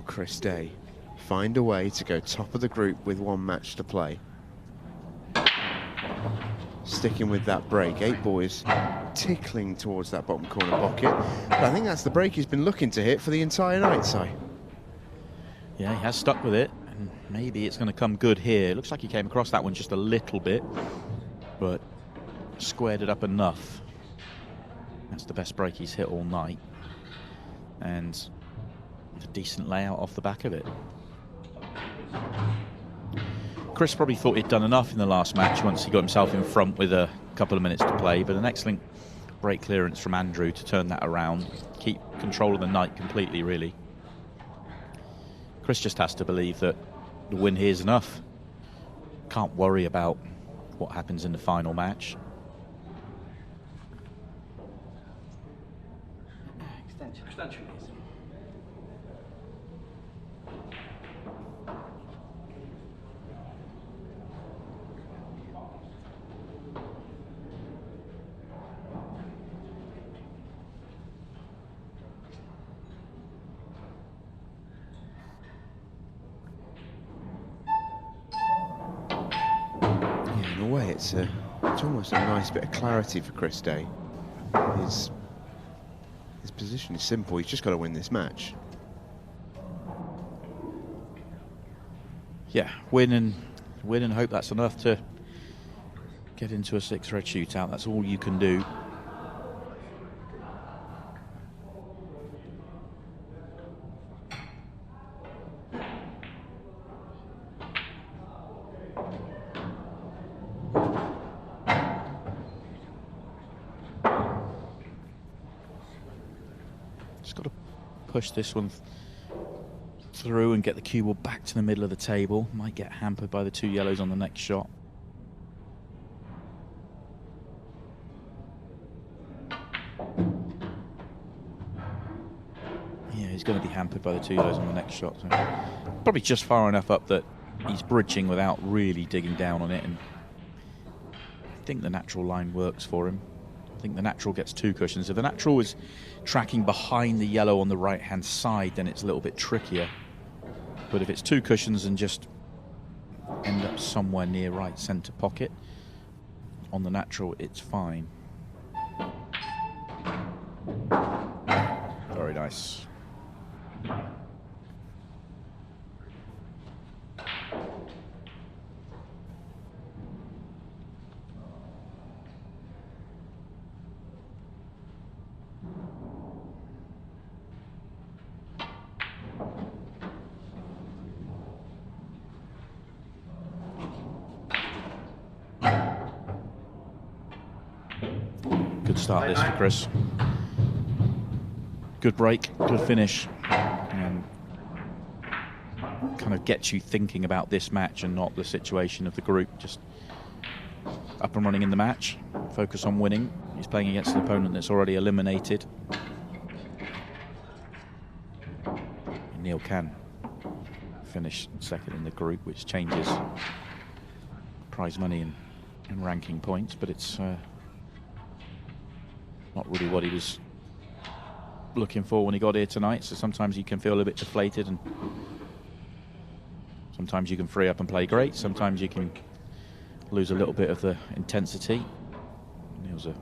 Will Chris Day find a way to go top of the group with one match to play? Sticking with that break, 8 boys tickling towards that bottom corner pocket. But I think that's the break he's been looking to hit for the entire night, Si. Yeah, he has stuck with it, and maybe it's going to come good here. It looks like he came across that one just a little bit, but squared it up enough. That's the best break he's hit all night, and a decent layout off the back of it. Chris probably thought he'd done enough in the last match once he got himself in front with a couple of minutes to play, but an excellent break clearance from Andrew to turn that around, keep control of the night completely, really. Chris just has to believe that the win here is enough. Can't worry about what happens in the final match. Extension. In a way, it's almost a nice bit of clarity for Chris Day. His position is simple. He's just got to win this match. Yeah, win and hope that's enough to get into a 6 red shootout. That's all you can do. Push this one through and get the cue ball back to the middle of the table. Might get hampered by the 2 yellows on the next shot. Yeah, he's going to be hampered by the 2 yellows on the next shot. So probably just far enough up that he's bridging without really digging down on it. And I think the natural line works for him. I think the natural gets 2 cushions. If the natural is tracking behind the yellow on the right-hand side, then it's a little bit trickier. But if it's 2 cushions and just end up somewhere near right centre pocket, on the natural, it's fine. Very nice. Good start this for Chris. Good break, good finish, and kind of gets you thinking about this match and not the situation of the group. Just up and running in the match, focus on winning. He's playing against an opponent that's already eliminated. And Neil can finish second in the group, which changes prize money and ranking points, but it's not really what he was looking for when he got here tonight. So sometimes you can feel a bit deflated, and sometimes you can free up and play great. Sometimes you can lose a little bit of the intensity. Neil's a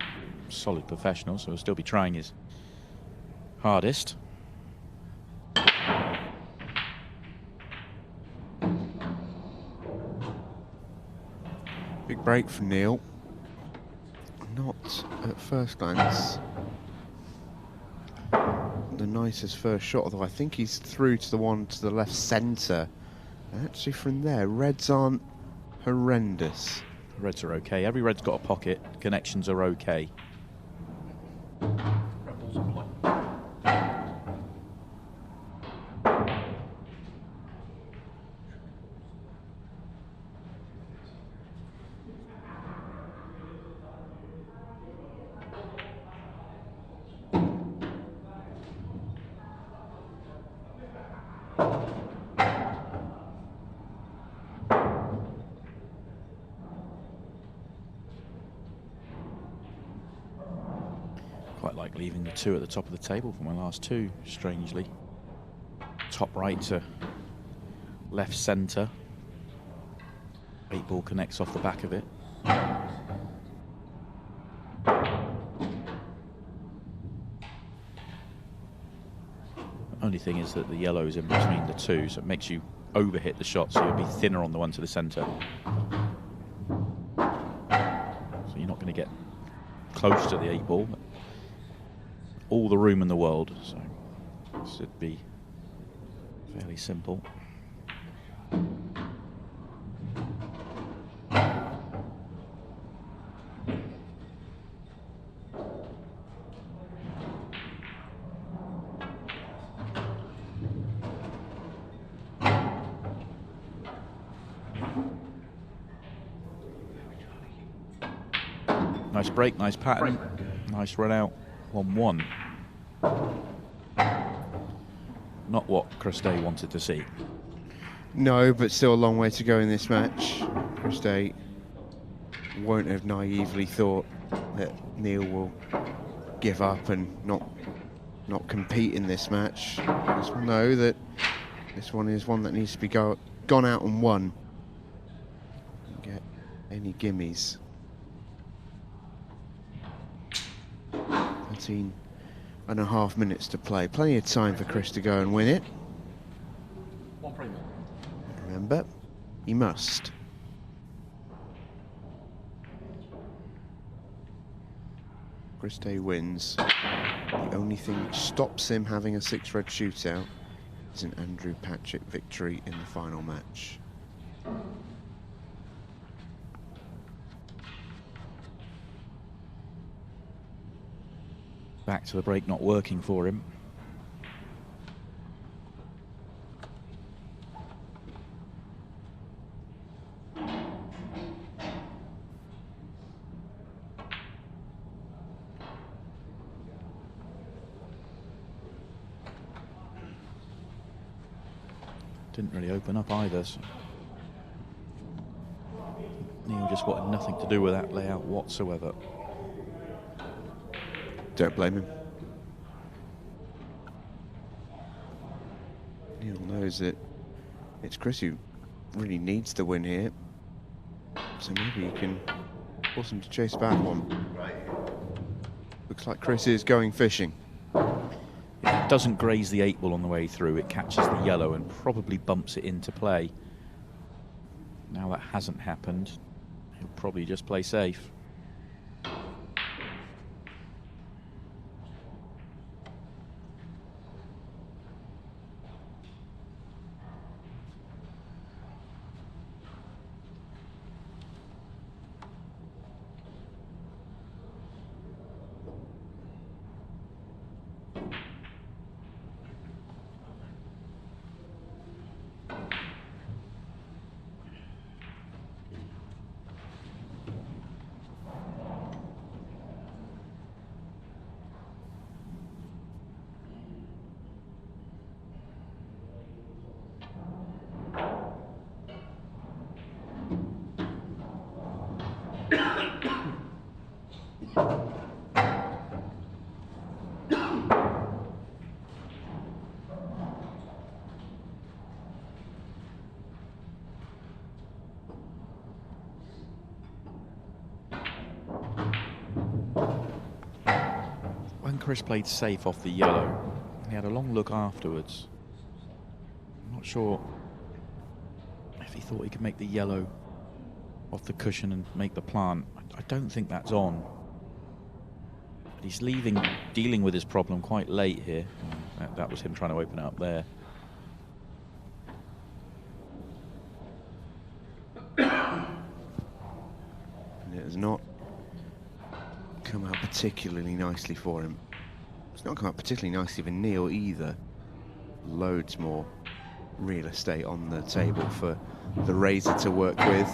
solid professional, so he'll still be trying his hardest. Big break from Neil. Not at first glance the nicest first shot, although I think he's through to the one to the left centre. Actually, from there, reds aren't horrendous. Reds are okay. Every red's got a pocket. Connections are okay. Quite like leaving the 2 at the top of the table for my last 2, strangely. top right to left centre. 8-ball connects off the back of it. Only thing is that the yellow is in between the two, so it makes you overhit the shot, so you'll be thinner on the one to the centre. So you're not going to get close to the 8-ball. All the room in the world, so it should be fairly simple. Nice break, nice pattern, nice run out, 1-1. Not what Christay wanted to see. No, but still a long way to go in this match. Christay won't have naively thought that Neil will give up and not compete in this match. Because we'll know that this one is one that needs to be gone out and won. Don't get any gimmies. 13.5 minutes to play. Plenty of time for Chris to go and win it. Remember, he must. Christay wins. The only thing which stops him having a 6-red shootout is an Andrew Patchett victory in the final match. Back to the break not working for him. Didn't really open up either. So Neil just wanted nothing to do with that layout whatsoever. Don't blame him. Neil knows that it's Chris who really needs the win here. So maybe he can force him to chase back one. Looks like Chris is going fishing. If it doesn't graze the 8-ball on the way through, it catches the yellow and probably bumps it into play. Now that hasn't happened, he'll probably just play safe. Chris played safe off the yellow. He had a long look afterwards. I'm not sure if he thought he could make the yellow off the cushion and make the plant. I don't think that's on. But he's dealing with his problem quite late here. That was him trying to open it up there. And it has not come out particularly nicely for him. It's not come out particularly nicely for Neil either. Loads more real estate on the table for the razor to work with.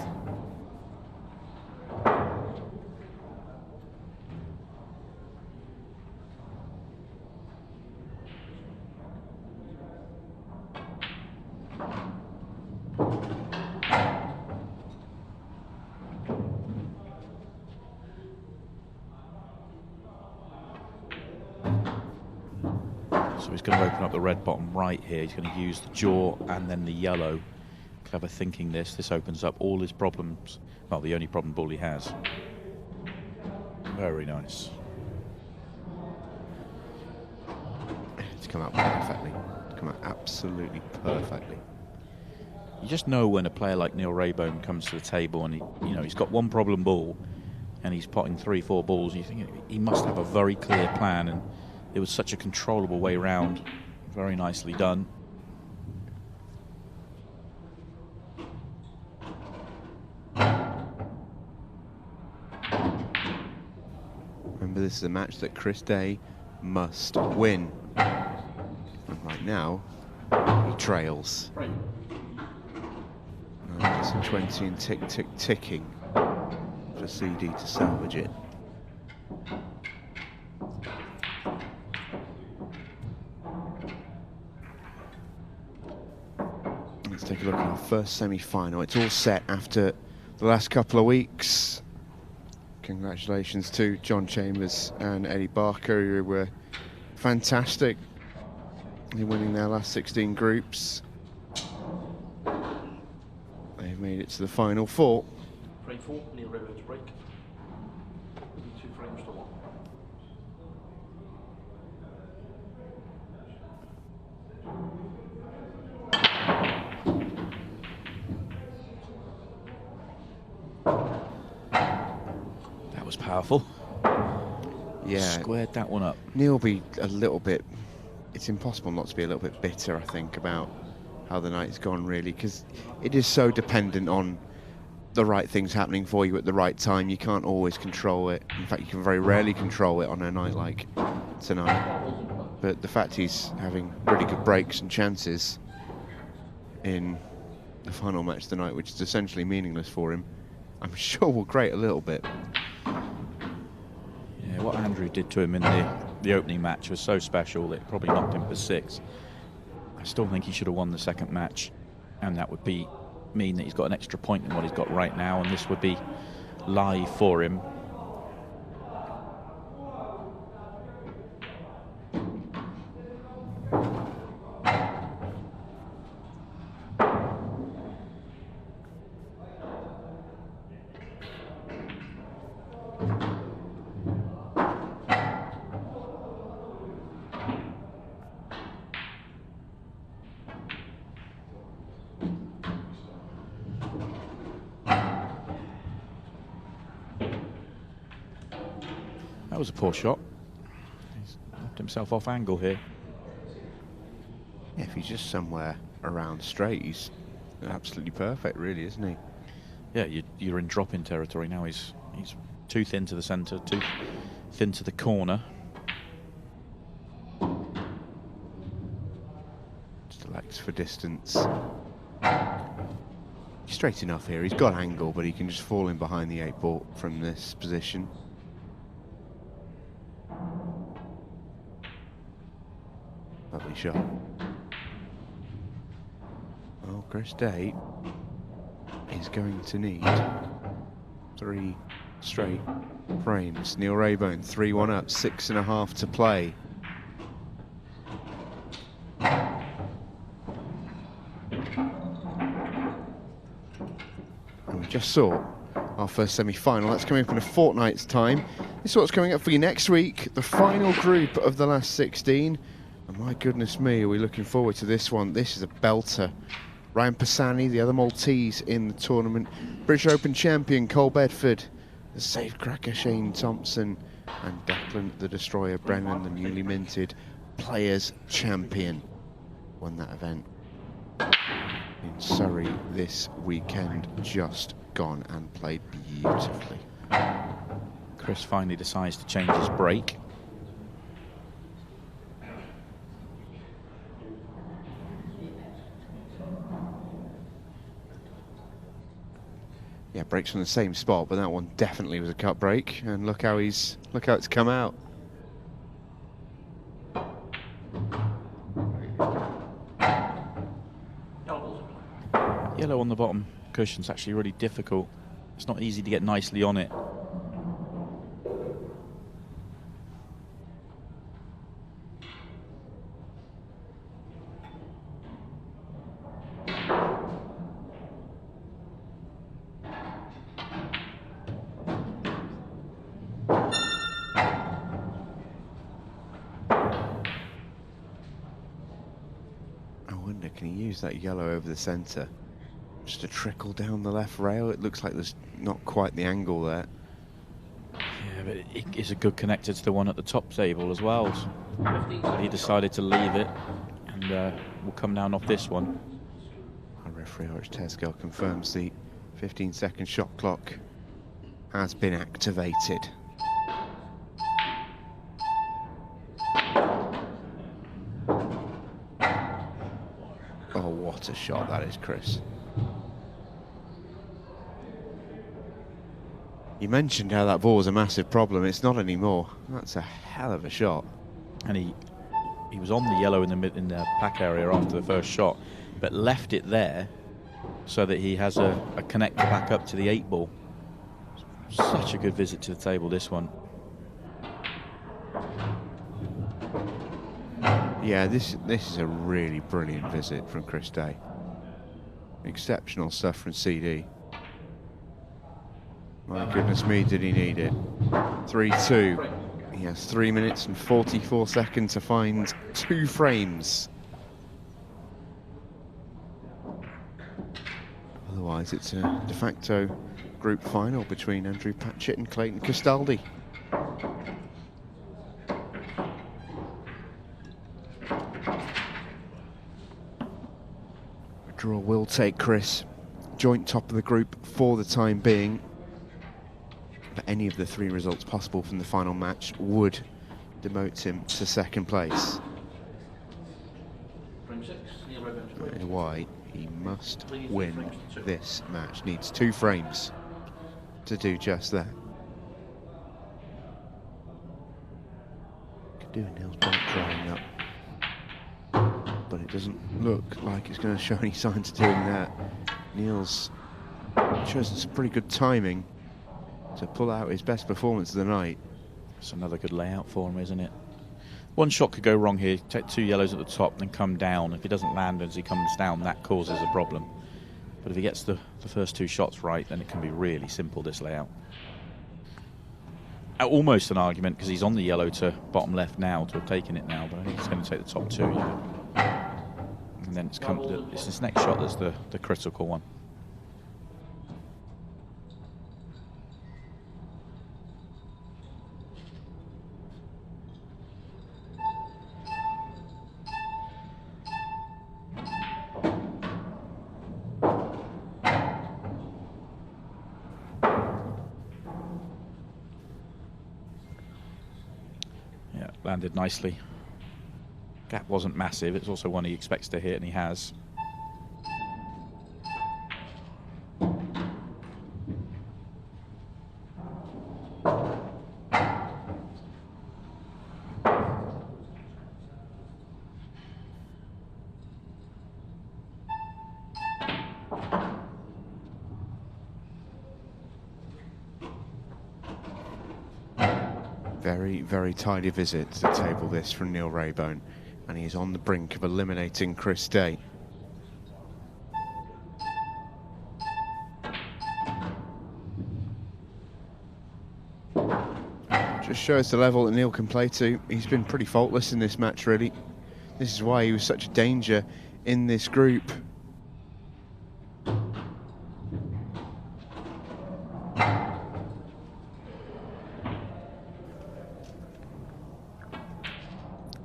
he's going to open up the red bottom right here. He's going to use the jaw and then the yellow. Clever thinking this. This opens up all his problems. Well, the only problem ball he has. Very nice. It's come out perfectly. It's come out absolutely perfectly. You just know when a player like Neil Raybone comes to the table and he's got one problem ball and he's potting 3-4 balls, and you think he must have a very clear plan, and it was such a controllable way round. Very nicely done. Remember, this is a match that Chris Day must win. And right now, he trails. Right. It's a 20 and ticking for CD to salvage it. Let's take a look at our first semi-final. It's all set after the last couple of weeks. Congratulations to John Chambers and Eddie Barker, who were fantastic in winning their last 16 groups. They've made it to the final four. Frame 4, Neil Raybone's break. 2 frames to 1. That was powerful. Yeah. Squared that one up. Neil will be a little bit... It's impossible not to be a little bit bitter, I think, about how the night's gone, really, because it is so dependent on the right things happening for you at the right time. You can't always control it. In fact, you can very rarely control it on a night like tonight. But the fact he's having really good breaks and chances in the final match tonight, which is essentially meaningless for him, I'm sure will grate a little bit. Yeah, what Andrew did to him in the opening match was so special that it probably knocked him for 6. I still think he should have won the second match, and that would mean that he's got an extra point in what he's got right now, and this would be live for him. That was a poor shot. He's knocked himself off angle here. Yeah, if he's just somewhere around straight, he's absolutely perfect, really, isn't he? Yeah, you're in drop-in territory now. He's too thin to the centre, too thin to the corner. Just elects for distance. He's straight enough here. He's got angle, but he can just fall in behind the 8-ball from this position. Lovely shot. Well, Chris Day is going to need 3 straight frames. Neil Raybone 3-1 up, 6.5 to play. And we just saw our first semi-final. That's coming up in a fortnight's time. This is what's coming up for you next week. The final group of the last 16. And my goodness me, are we looking forward to this one. This is a belter. Ryan Pisani, the other Maltese in the tournament. British Open champion Cole Bedford, the safe cracker Shane Thompson, and Declan the Destroyer Brennan, the newly minted Players Champion, won that event in Surrey this weekend, just gone, and played beautifully. Chris finally decides to change his break. Yeah, breaks from the same spot, but that one definitely was a cut break. And look how it's come out. Yellow on the bottom cushion's actually really difficult. It's not easy to get nicely on it. I wonder, can he use that yellow over the centre just to trickle down the left rail? It looks like there's not quite the angle there. Yeah, but it is a good connector to the one at the top table as well. So he decided to leave it, and will come down off this one. Our referee 𝗪𝗁𝗘𝗃𝗲 confirms the 15-second shot clock has been activated. Oh, what a shot that is, Chris. You mentioned how that ball was a massive problem. It's not anymore. That's a hell of a shot. And he was on the yellow in the pack area after the first shot, but left it there so that he has a connector back up to the 8 ball. Such a good visit to the table, this one. Yeah, this is a really brilliant visit from Chris Day. Exceptional stuff from CD. My goodness me, did he need it. 3-2. He has 3 minutes and 44 seconds to find 2 frames. Otherwise, it's a de facto group final between Andrew Patchett and Clayton Castaldi. A draw will take Chris joint top of the group for the time being. But any of the 3 results possible from the final match would demote him to second place. Why he must win this match. Needs 2 frames to do just that. Could do a Neil's bike drying up, but it doesn't look like it's going to show any signs of doing that. Neil's chosen some pretty good timing to pull out his best performance of the night. It's another good layout for him, isn't it? One shot could go wrong here. Take 2 yellows at the top, then come down. If he doesn't land as he comes down, that causes a problem. But if he gets the first 2 shots right, then it can be really simple, this layout. Almost an argument, because he's on the yellow to bottom left now, to have taken it now, but I think he's going to take the top 2, yeah. And then it's this next shot that's the critical one. Landed nicely. Gap wasn't massive. It's also one he expects to hit, and he has. Very, very tidy visit to the table, this from Neil Raybone, and he's on the brink of eliminating Chris Day. Just shows the level that Neil can play to. He's been pretty faultless in this match, really. This is why he was such a danger in this group.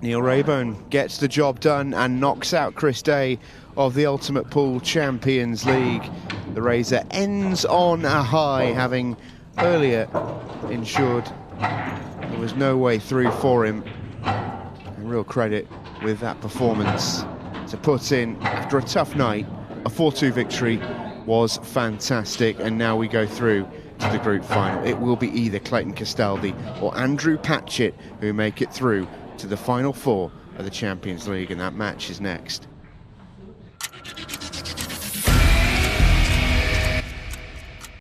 Neil Raybone gets the job done and knocks out Chris Day of the Ultimate Pool Champions League. The Razor ends on a high, having earlier ensured there was no way through for him. And real credit with that performance to put in after a tough night. A 4-2 victory was fantastic, and now we go through to the group final. It will be either Clayton Castaldi or Andrew Patchett who make it through to the final 4 of the Champions League, and that match is next